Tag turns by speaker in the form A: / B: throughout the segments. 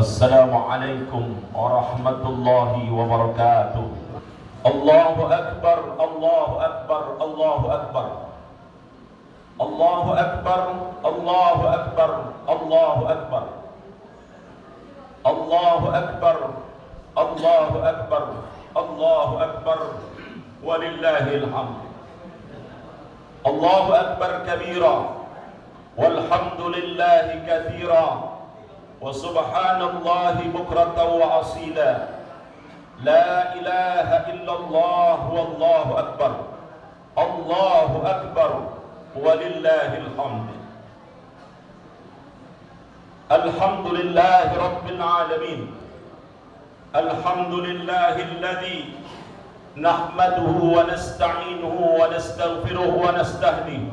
A: Assalamualaikum warahmatullahi wabarakatuh. Allahu Akbar, Allahu Akbar, Allahu Akbar. Allahu Akbar, Allahu Akbar, Allahu Akbar. Allahu Akbar, Allahu Akbar, Allahu Akbar. Walillahil hamd. Allahu Akbar kabira, walhamdulillahi katsira. وسبحان الله بكرة وأصيلا. لا إله إلا الله والله أكبر. الله أكبر ولله الحمد. الحمد لله رب العالمين. الحمد لله الذي نحمده ونستعينه ونستغفره ونستهديه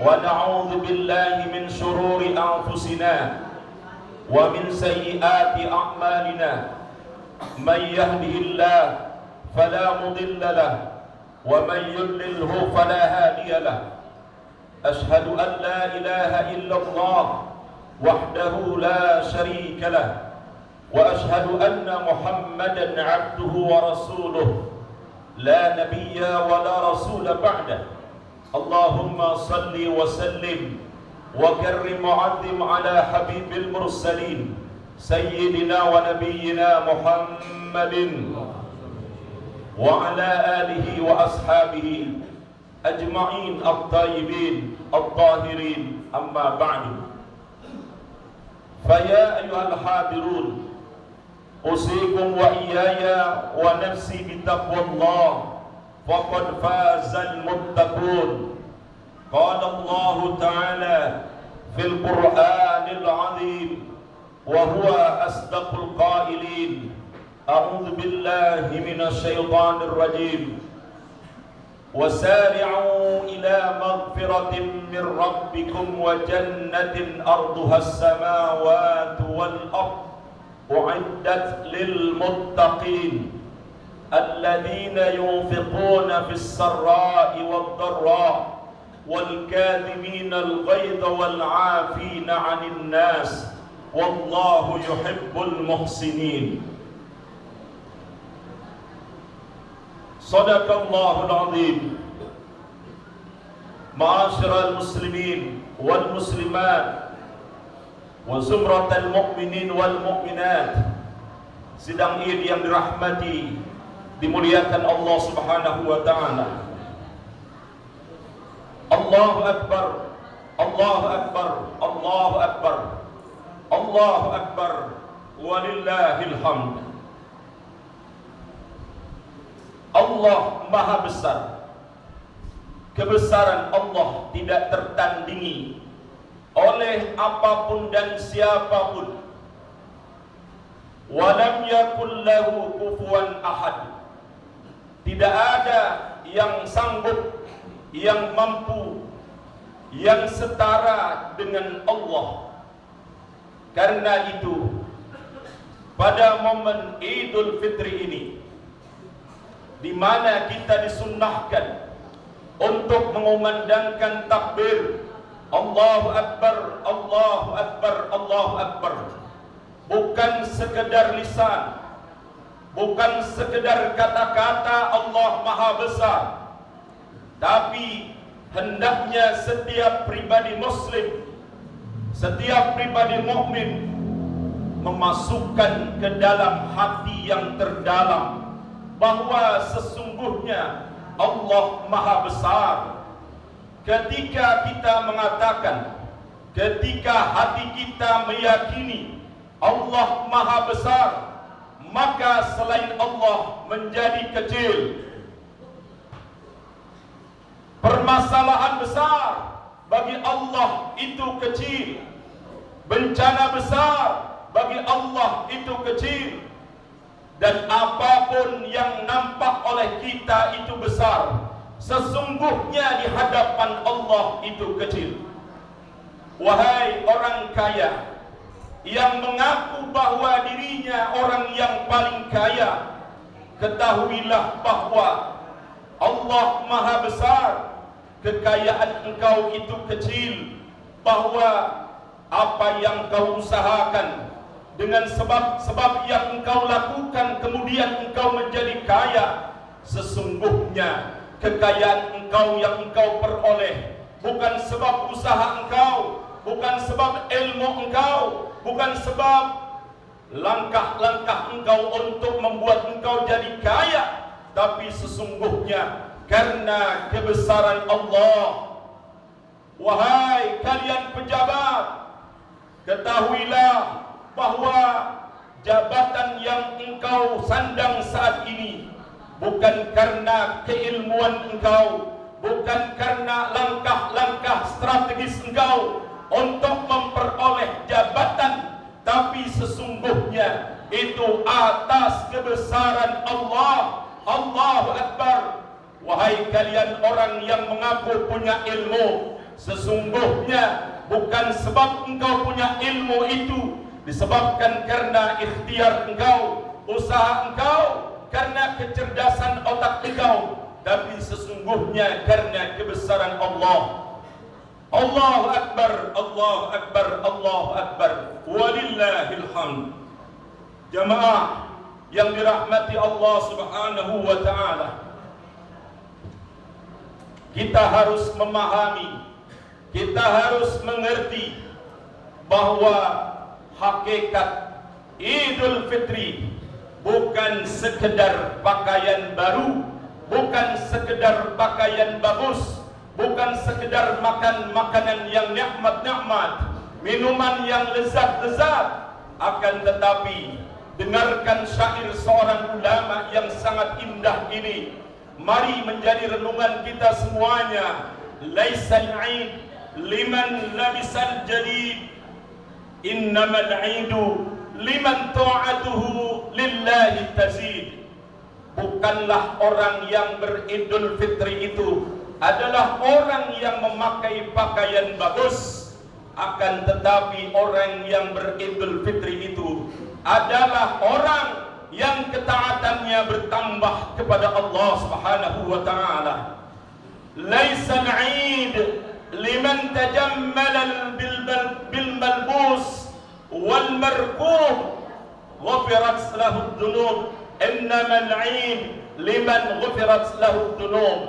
A: ونعوذ بالله من شرور أنفسنا ومن سيئات أعمالنا. من يهده الله فلا مضل له ومن يضلله فلا هادي له. أشهد أن لا إله إلا الله وحده لا شريك له وأشهد أن محمدا عبده ورسوله لا نبي ولا رسول بعده. اللهم صل وسلم وكرم وعظم على حبيب المرسلين سيدنا ونبينا محمد وعلى آله وأصحابه أجمعين الطيبين الطاهرين. أما بعد، فيا أيها الحاضرون، أوصيكم وإياي ونفسي بتقوى الله، فقد فاز المتقون. قال الله تعالى في القرآن العظيم وهو أصدق القائلين: أعوذ بالله من الشيطان الرجيم. وسارعوا إلى مغفرة من ربكم وجنة أرضها السماوات والأرض أعدت للمتقين الذين ينفقون في السراء والضراء والكاظمين الغيظ والعافين عن الناس والله يحب المحسنين. صدق الله العظيم. معاشر المسلمين والمسلمات وزمرة المؤمنين والمؤminat, sidang Id yang dirahmati, dimuliakan Allah Subhanahu wa taala. Allahu Akbar, Allahu Akbar, Allahu Akbar, Allahu Akbar, walillahil hamd. Allah Maha Besar. Kebesaran Allah tidak tertandingi oleh apapun dan siapapun. Walam yakul lahu kufuwan ahad. Tidak ada yang sanggup, yang mampu, yang setara dengan Allah. Karena itu, pada momen Idul Fitri ini, di mana kita disunnahkan untuk mengumandangkan takbir Allahu Akbar, Allahu Akbar, Allahu Akbar, bukan sekedar lisan, bukan sekedar kata-kata Allah Maha Besar, tapi hendaknya setiap pribadi muslim, setiap pribadi mukmin memasukkan ke dalam hati yang terdalam bahwa sesungguhnya Allah Maha Besar. Ketika kita mengatakan, ketika hati kita meyakini Allah Maha Besar, maka selain Allah menjadi kecil. Permasalahan besar bagi Allah itu kecil. Bencana besar bagi Allah itu kecil. Dan apapun yang nampak oleh kita itu besar, sesungguhnya di hadapan Allah itu kecil. Wahai orang kaya yang mengaku bahwa dirinya orang yang paling kaya, ketahuilah bahwa Allah Maha Besar. Kekayaan engkau itu kecil, bahwa apa yang kau usahakan, dengan sebab-sebab yang engkau lakukan kemudian engkau menjadi kaya, sesungguhnya kekayaan engkau yang engkau peroleh bukan sebab usaha engkau, bukan sebab ilmu engkau, bukan sebab langkah-langkah engkau untuk membuat engkau jadi kaya, tapi sesungguhnya karena kebesaran Allah. Wahai kalian pejabat, ketahuilah bahwa jabatan yang engkau sandang saat ini bukan karena keilmuan engkau, bukan karena langkah-langkah strategis engkau untuk memperoleh jabatan, tapi sesungguhnya itu atas kebesaran Allah. Allahu Akbar. Wahai kalian orang yang mengaku punya ilmu, sesungguhnya bukan sebab engkau punya ilmu itu disebabkan karena ikhtiar engkau, usaha engkau, karena kecerdasan otak engkau, tapi sesungguhnya karena kebesaran Allah. Allahu Akbar, Allahu Akbar, Allahu Akbar, walillahil hamd. Jamaah yang dirahmati Allah Subhanahu wa ta'ala, kita harus memahami, kita harus mengerti bahwa hakikat Idul Fitri bukan sekedar pakaian baru, bukan sekedar pakaian bagus, bukan sekedar makan makanan yang nikmat-nikmat, minuman yang lezat-lezat. Akan tetapi dengarkan syair seorang ulama yang sangat indah ini. Mari menjadi renungan kita semuanya. Laisal 'id liman labisal jadid, innamal 'idu liman ta'atuhu lillahi tazid. Bukanlah orang yang beridul fitri itu adalah orang yang memakai pakaian bagus, akan tetapi orang yang beridul fitri itu adalah orang yang ketaatannya bertambah kepada Allah Subhanahu wa ta'ala. Laisal 'id liman tajammala bil malbus wal markub ghufirat lahu ad-dunub, innamal 'id liman ghufirat lahu ad-dunub.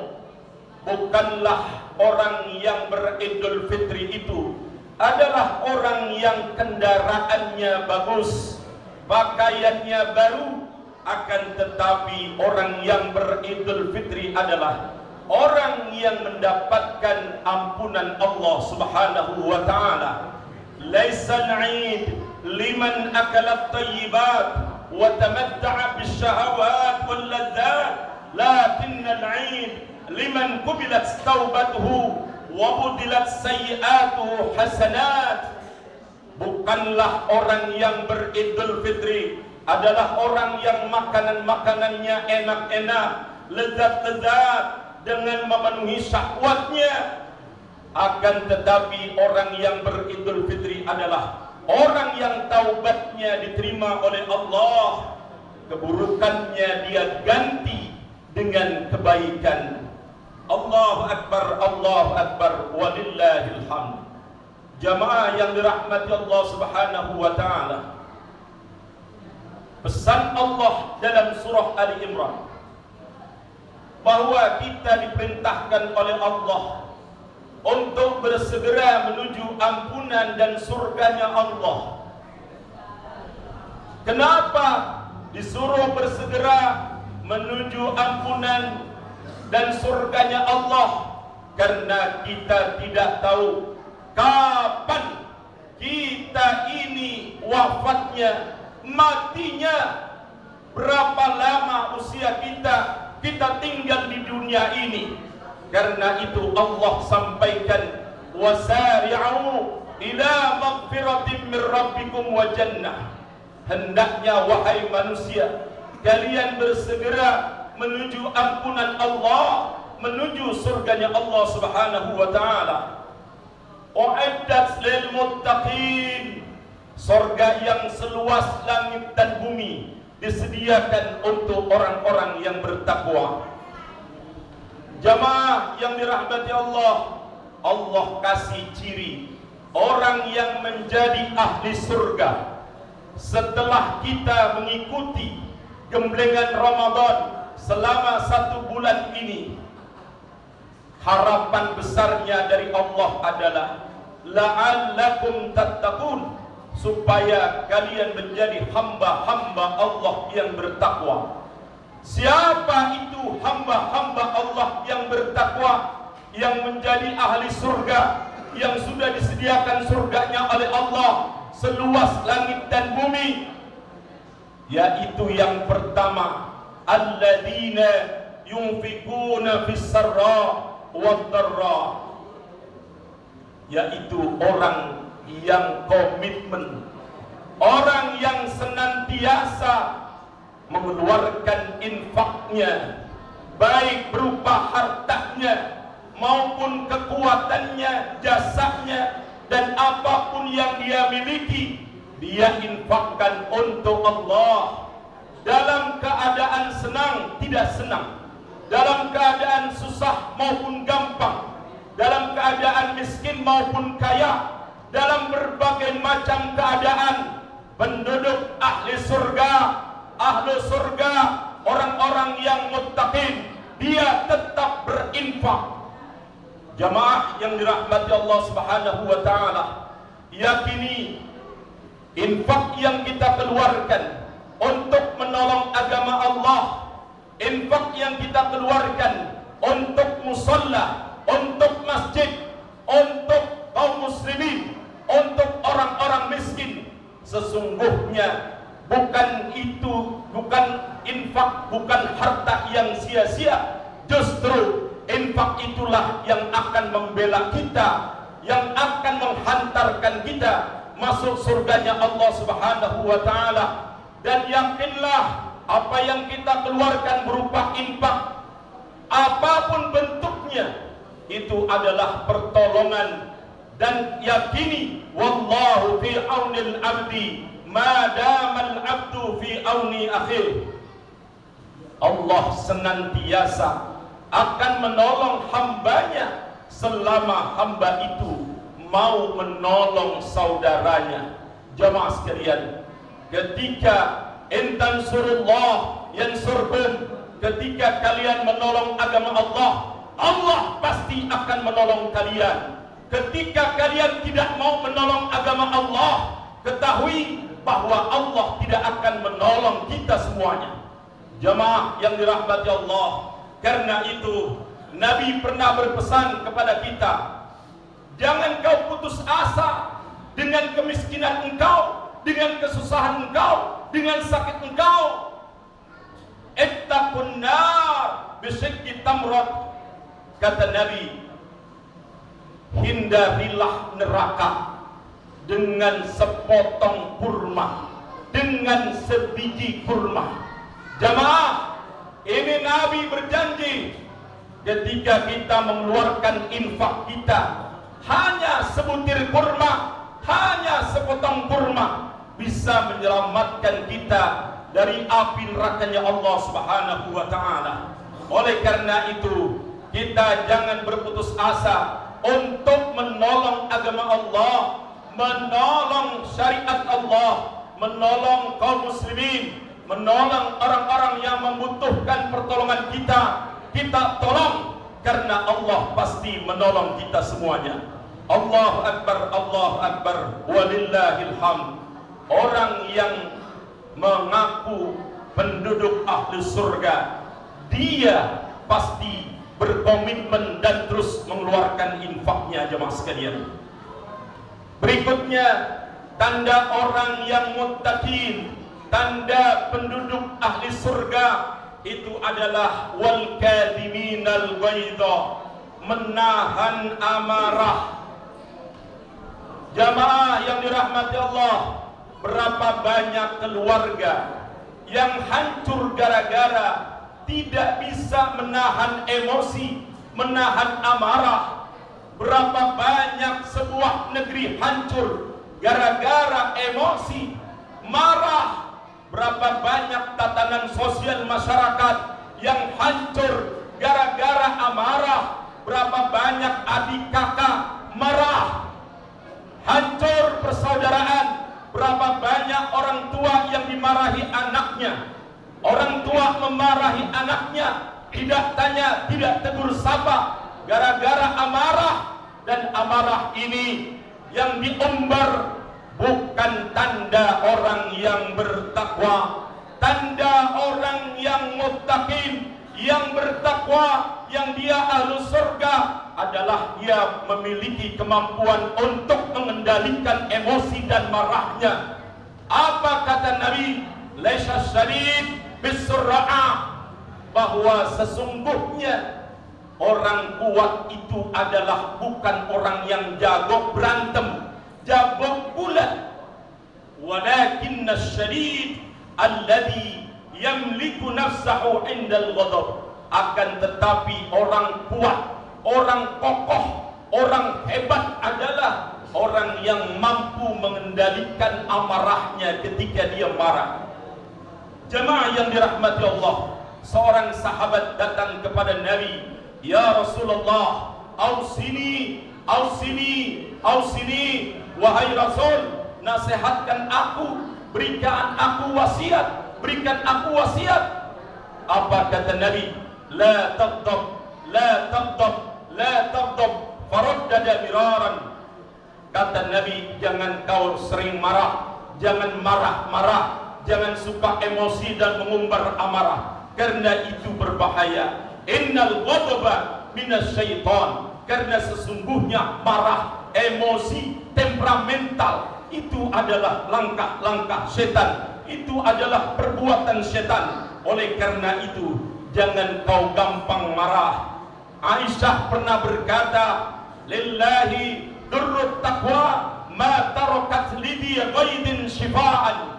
A: Bukanlah orang yang beridul fitri itu adalah orang yang kendaraannya bagus, pakaiannya baru, akan tetapi orang yang beridul fitri adalah orang yang mendapatkan ampunan Allah Subhanahu wa ta'ala. Laisal 'id liman akala at-tayyibat wa tamatta'a bisyahawat wal ladzat, lakinnal 'id liman qubilat taubatuhu wa budilat sayyi'atuhu hasanat. Bukanlah orang yang beridul fitri adalah orang yang makanan-makanannya enak-enak, lezat-lezat dengan memenuhi syahwatnya. Akan tetapi orang yang beridul fitri adalah orang yang taubatnya diterima oleh Allah, keburukannya dia ganti dengan kebaikan. Allahu Akbar, Allahu Akbar, walillahil hamd. Jamaah yang dirahmati Allah Subhanahu wa ta'ala, pesan Allah dalam surah Ali Imran bahwa kita diperintahkan oleh Allah untuk bersegera menuju ampunan dan surganya Allah. Kenapa disuruh bersegera menuju ampunan dan surganya Allah? Karena kita tidak tahu kapan kita ini wafatnya, matinya, berapa lama usia kita tinggal di dunia ini. Karena itu Allah sampaikan, wasari'u ila maghfiratin min rabbikum wa jannah. Hendaknya wahai manusia, kalian bersegera menuju ampunan Allah, menuju surganya Allah Subhanahu wa ta'ala. U'iddat lil muttaqin, surga yang seluas langit dan bumi disediakan untuk orang-orang yang bertakwa. Jamaah yang dirahmati Allah, Allah kasih ciri orang yang menjadi ahli surga. setelah kita mengikuti gemblengan Ramadan selama 1 bulan ini, harapan besarnya dari Allah adalah la'allakum tattaqun, supaya kalian menjadi hamba-hamba Allah yang bertakwa. Siapa itu hamba-hamba Allah yang bertakwa, yang menjadi ahli surga, yang sudah disediakan surganya oleh Allah seluas langit dan bumi? Yaitu yang pertama, alladzina yunfikuna fis sarra wad dharra, yaitu orang yang komitmen, orang yang senantiasa mengeluarkan infaknya, baik berupa hartanya maupun kekuatannya, jasanya, dan apapun yang dia miliki, dia infakkan untuk Allah. Dalam keadaan senang tidak senang, dalam keadaan susah maupun gampang, dalam keadaan miskin maupun kaya, dalam berbagai macam keadaan, penduduk ahli surga, ahlu surga, orang-orang yang muttaqin, dia tetap berinfak. Jamaah yang dirahmati Allah Subhanahu wa taala, yakini infak yang kita keluarkan untuk menolong agama Allah, infak yang kita keluarkan untuk musalla, untuk masjid, untuk kaum muslimin, untuk orang-orang miskin, sesungguhnya bukan infak, bukan harta yang sia-sia. Justru infak itulah yang akan membela kita, yang akan menghantarkan kita masuk surganya Allah Subhanahu wa taala. Dan yakinlah, apa yang kita keluarkan berupa infak, apapun bentuknya, itu adalah pertolongan. Dan yakini, wallahu fi aunil abdi madamal abdu fi auni akhir. Allah senantiasa akan menolong hambanya selama hamba itu mau menolong saudaranya. Jamaah sekalian, ketika intan surullah yansurkum, ketika kalian menolong agama Allah, Allah pasti akan menolong kalian. Ketika kalian tidak mau menolong agama Allah, ketahui bahwa Allah tidak akan menolong kita semuanya. Jamaah yang dirahmati Allah, karena itu Nabi pernah berpesan kepada kita, jangan kau putus asa dengan kemiskinan engkau, dengan kesusahan engkau, dengan sakit engkau. Ittaqun nar bisyikki tamrat, kata Nabi, hindarilah neraka dengan sepotong kurma, dengan sebiji kurma. Jamaah, ini Nabi berjanji, ketika kita mengeluarkan infak kita, hanya sebutir kurma, hanya sepotong kurma, bisa menyelamatkan kita dari api nerakanya Allah Subhanahu wa taala. Oleh karena itu, kita jangan berputus asa untuk menolong agama Allah, menolong syariat Allah, menolong kaum muslimin, menolong orang-orang yang membutuhkan pertolongan kita. Kita tolong, karena Allah pasti menolong kita semuanya. Allahu Akbar, Allahu Akbar, walillahil hamd. Orang yang mengaku penduduk ahli surga, dia pasti berkomitmen dan terus mengeluarkan infaknya. Jemaah sekalian, berikutnya tanda orang yang muttaqin, tanda penduduk ahli surga itu adalah wal kadhiminal ghaidha, menahan amarah. Jamaah yang dirahmati Allah, berapa banyak keluarga yang hancur gara-gara tidak bisa menahan emosi, menahan amarah. Berapa banyak sebuah negeri hancur gara-gara emosi, marah. Berapa banyak tatanan sosial masyarakat yang hancur gara-gara amarah. Berapa banyak adik kakak marah, hancur persaudaraan. Berapa banyak orang tua yang dimarahi anaknya, orang tua memarahi anaknya, tidak tanya, tidak tegur sapa, gara-gara amarah. Dan amarah ini yang diumbar bukan tanda orang yang bertakwa, tanda orang yang muttaqin, yang bertakwa, yang dia ahlu surga adalah dia memiliki kemampuan untuk mengendalikan emosi dan marahnya. Apa kata Nabi? Laisa syadid bisurra'ah, bahwa sesungguhnya orang kuat itu adalah bukan orang yang jago berantem, jago bulat. Walakinna syadid alladhi yamliku nafsahu indal ghadab. Akan tetapi orang kuat, orang kokoh, orang hebat adalah orang yang mampu mengendalikan amarahnya ketika dia marah. Jemaah yang dirahmati Allah, seorang sahabat datang kepada Nabi, "Ya Rasulullah, ausini, ausini, ausini, wahai Rasul, nasihatkan aku, berikan aku wasiat, berikan aku wasiat." Apa kata Nabi? La taghdab, la taghdab, la taghdab, faraddada miraran. Kata Nabi, jangan kau sering marah, jangan marah-marah, jangan suka emosi dan mengumbar amarah, karena itu berbahaya. Innal ghadaba minasyaiton, karena sesungguhnya marah, emosi, temperamental itu adalah langkah-langkah setan, itu adalah perbuatan setan. Oleh karena itu, jangan kau gampang marah. Aisyah pernah berkata, lillahi durrut taqwa ma tarakat lidi ghaidin shifa'an.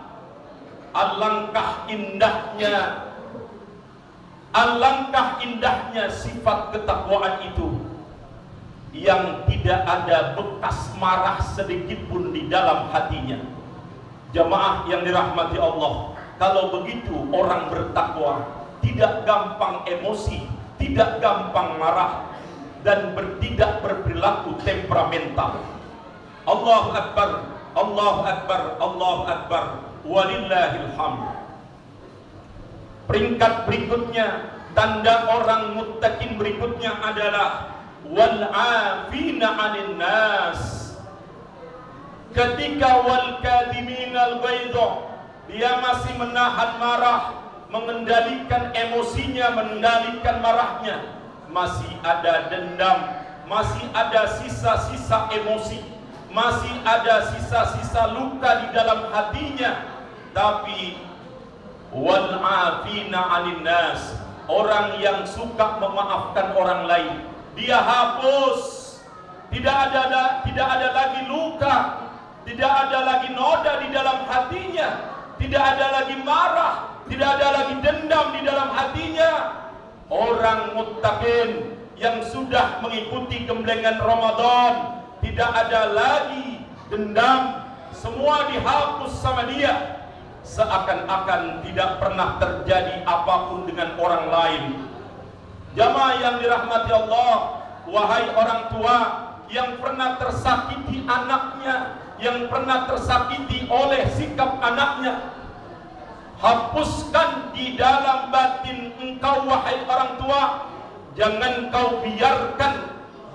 A: Alangkah indahnya sifat ketakwaan itu, yang tidak ada bekas marah sedikit pun di dalam hatinya. Jamaah yang dirahmati Allah, kalau begitu orang bertakwa tidak gampang emosi, tidak gampang marah, dan tidak berperilaku temperamental. Allahu Akbar, Allahu Akbar, Allahu Akbar, walillahil hamd. Peringkat berikutnya, tanda orang muttaqin berikutnya adalah wal afina 'anil nas. Ketika wal kadhiminal ghaidha, dia masih menahan marah, mengendalikan emosinya, mengendalikan marahnya, masih ada dendam, masih ada sisa-sisa emosi, masih ada sisa-sisa luka di dalam hatinya. Tapi wal afina 'anil nas, orang yang suka memaafkan orang lain, dia hapus, tidak ada lagi luka, tidak ada lagi noda di dalam hatinya, tidak ada lagi marah, tidak ada lagi dendam di dalam hatinya. Orang muttaqin yang sudah mengikuti gemblengan Ramadan, tidak ada lagi dendam, semua dihapus sama dia, seakan-akan tidak pernah terjadi apapun dengan orang lain. Jamaah yang dirahmati Allah, wahai orang tua yang pernah tersakiti anaknya, yang pernah tersakiti oleh sikap anaknya, hapuskan di dalam batin engkau, wahai orang tua. Jangan kau biarkan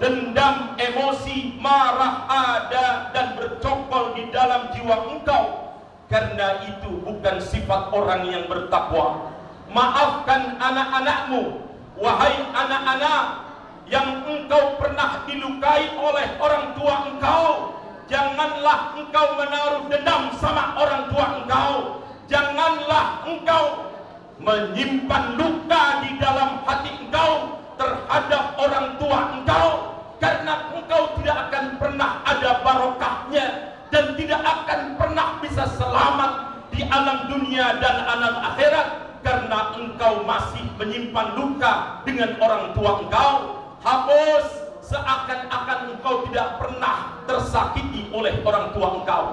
A: dendam, emosi, marah ada dan bercokol di dalam jiwa engkau, karena itu bukan sifat orang yang bertakwa. Maafkan anak-anakmu, wahai anak-anak yang engkau pernah dilukai oleh orang tua engkau. Janganlah engkau menaruh dendam sama orang tua engkau. Janganlah engkau menyimpan luka di dalam hati engkau terhadap orang tua engkau, karena engkau tidak akan pernah ada barokahnya dan tidak akan pernah bisa selamat di alam dunia dan alam akhirat, karena engkau masih menyimpan luka dengan orang tua engkau. Hapus, seakan-akan engkau tidak pernah tersakiti oleh orang tua engkau.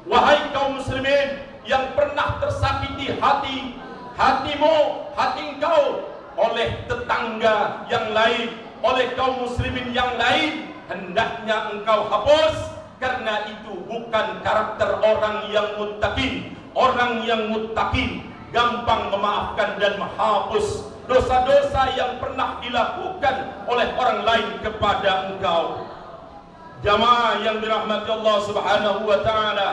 A: Wahai kaum muslimin yang pernah tersakiti hatimu, hati engkau oleh tetangga yang lain, oleh kaum muslimin yang lain, hendaknya engkau hapus Karena itu bukan karakter orang yang muttaqin. Orang yang muttaqin gampang memaafkan dan menghapus dosa-dosa yang pernah dilakukan oleh orang lain kepada engkau. Jamaah yang dirahmati Allah Subhanahu wa taala,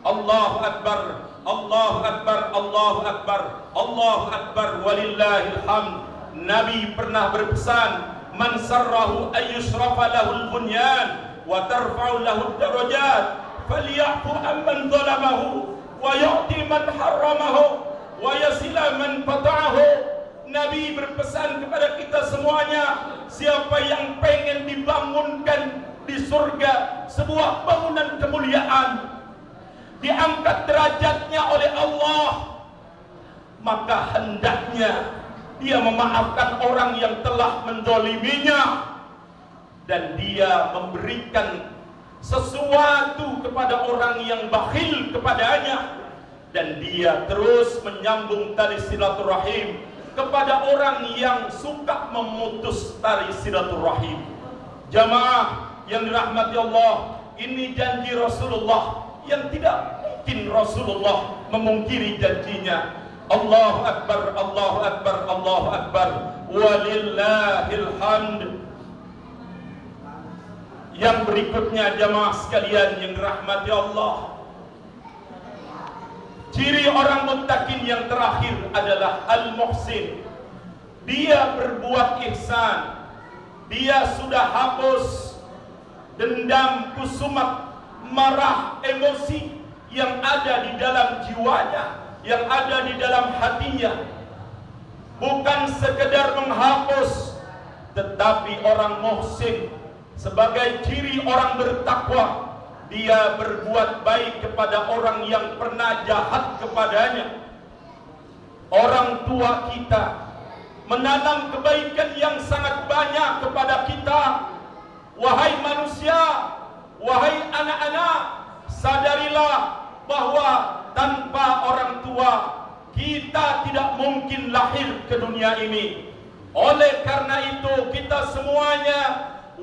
A: Allahu akbar, Allahu akbar, Allahu akbar, Allahu akbar walillahil hamd. Nabi pernah berpesan, man sarrahu ayyushrafa lahul bunyan wa tarfa'u lahu darajat falyafu amman zalamahu wa yu'ti man harramahu wa yasila man qata'ahu. Nabi berpesan kepada kita semuanya, siapa yang pengen dibangunkan di surga sebuah bangunan kemuliaan, diangkat derajatnya oleh Allah, maka hendaknya dia memaafkan orang yang telah menzaliminya, dan dia memberikan sesuatu kepada orang yang bakhil kepadanya, dan dia terus menyambung tali silaturahim kepada orang yang suka memutus tali silaturahim. Jamaah yang dirahmati Allah, ini janji Rasulullah yang tidak mungkin Rasulullah memungkiri janjinya. Allahu akbar, Allahu akbar, Allahu akbar, walillahil hamd. Yang berikutnya jamaah sekalian yang dirahmati Allah, ciri orang muttaqin yang terakhir adalah al-muhsin. Dia berbuat ihsan. Dia sudah hapus dendam, kusumat, marah, emosi yang ada di dalam jiwanya, yang ada di dalam hatinya. Bukan sekedar menghapus, tetapi orang muhsin sebagai ciri orang bertakwa, dia berbuat baik kepada orang yang pernah jahat kepadanya. Orang tua kita menanam kebaikan yang sangat banyak kepada kita. Wahai manusia, wahai anak-anak, sadarilah bahwa tanpa orang tua kita tidak mungkin lahir ke dunia ini. Oleh karena itu kita semuanya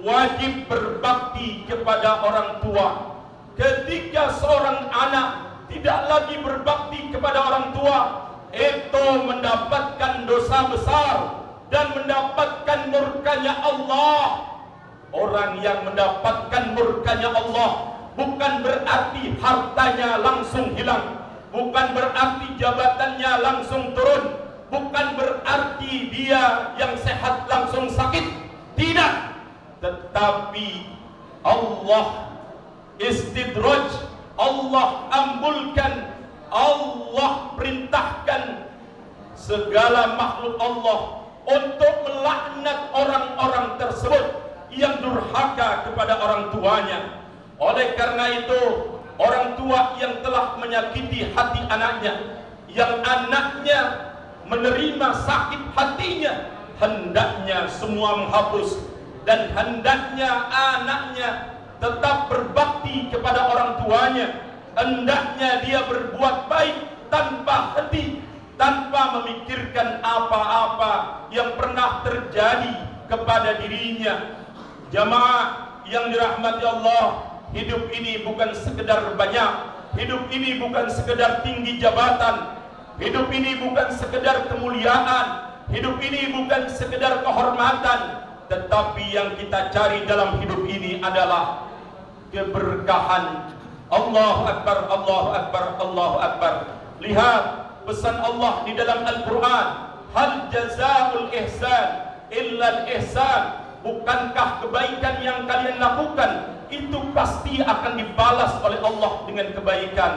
A: wajib berbakti kepada orang tua. Ketika seorang anak tidak lagi berbakti kepada orang tua, itu mendapatkan dosa besar dan mendapatkan murkanya Allah. Orang yang mendapatkan murkanya Allah bukan berarti hartanya langsung hilang, bukan berarti jabatannya langsung turun, bukan berarti dia yang sehat langsung sakit. Tidak, tetapi Allah istidraj, Allah ambulkan, Allah perintahkan segala makhluk Allah untuk melaknat orang-orang tersebut yang durhaka kepada orang tuanya. Oleh karena itu, orang tua yang telah menyakiti hati anaknya, yang anaknya menerima sakit hatinya, hendaknya semua menghapus, dan hendaknya anaknya tetap berbakti kepada orang tuanya. Hendaknya dia berbuat baik tanpa henti, tanpa memikirkan apa-apa yang pernah terjadi kepada dirinya. Jamaah yang dirahmati Allah, hidup ini bukan sekedar banyak, hidup ini bukan sekedar tinggi jabatan, hidup ini bukan sekedar kemuliaan, hidup ini bukan sekedar kehormatan, tetapi yang kita cari dalam hidup ini adalah keberkahan. Allahu akbar, Allahu akbar, Allahu akbar. Lihat pesan Allah di dalam Al-Quran, hal jazaul ihsan illa al-ihsan. Bukankah kebaikan yang kalian lakukan itu pasti akan dibalas oleh Allah dengan kebaikan?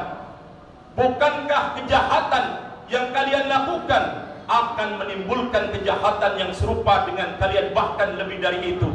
A: Bukankah kejahatan yang kalian lakukan akan menimbulkan kejahatan yang serupa dengan kalian, bahkan lebih dari itu?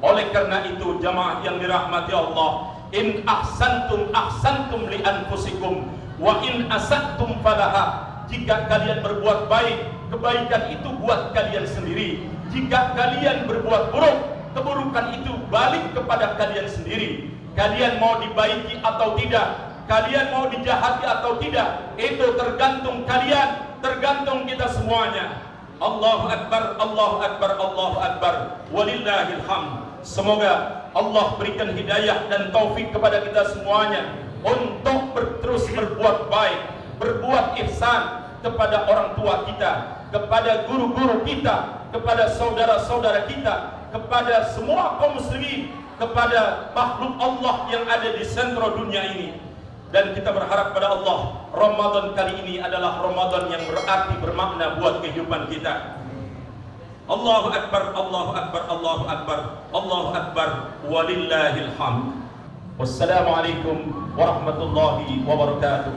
A: Oleh karena itu jamaah yang dirahmati Allah, in ahsantum ahsantum li anfusikum wa in asattum falaha. Jika kalian berbuat baik, kebaikan itu buat kalian sendiri. Jika kalian berbuat buruk, keburukan itu balik kepada kalian sendiri. Kalian mau dibaiki atau tidak, kalian mau dijahati atau tidak, itu tergantung kalian, tergantung kita semuanya. Allahu akbar, Allahu akbar, Allahu akbar, walillahil hamd. Semoga Allah berikan hidayah dan taufik kepada kita semuanya untuk terus berbuat baik, berbuat ihsan kepada orang tua kita, kepada guru-guru kita, kepada saudara-saudara kita, kepada semua kaum muslimin, kepada makhluk Allah yang ada di sentro dunia ini. Dan kita berharap pada Allah, Ramadan kali ini adalah Ramadan yang berarti, bermakna buat kehidupan kita. Allahu Akbar, Allahu Akbar, Allahu Akbar, Allahu Akbar, walillahil hamd. Wassalamualaikum warahmatullahi wabarakatuh.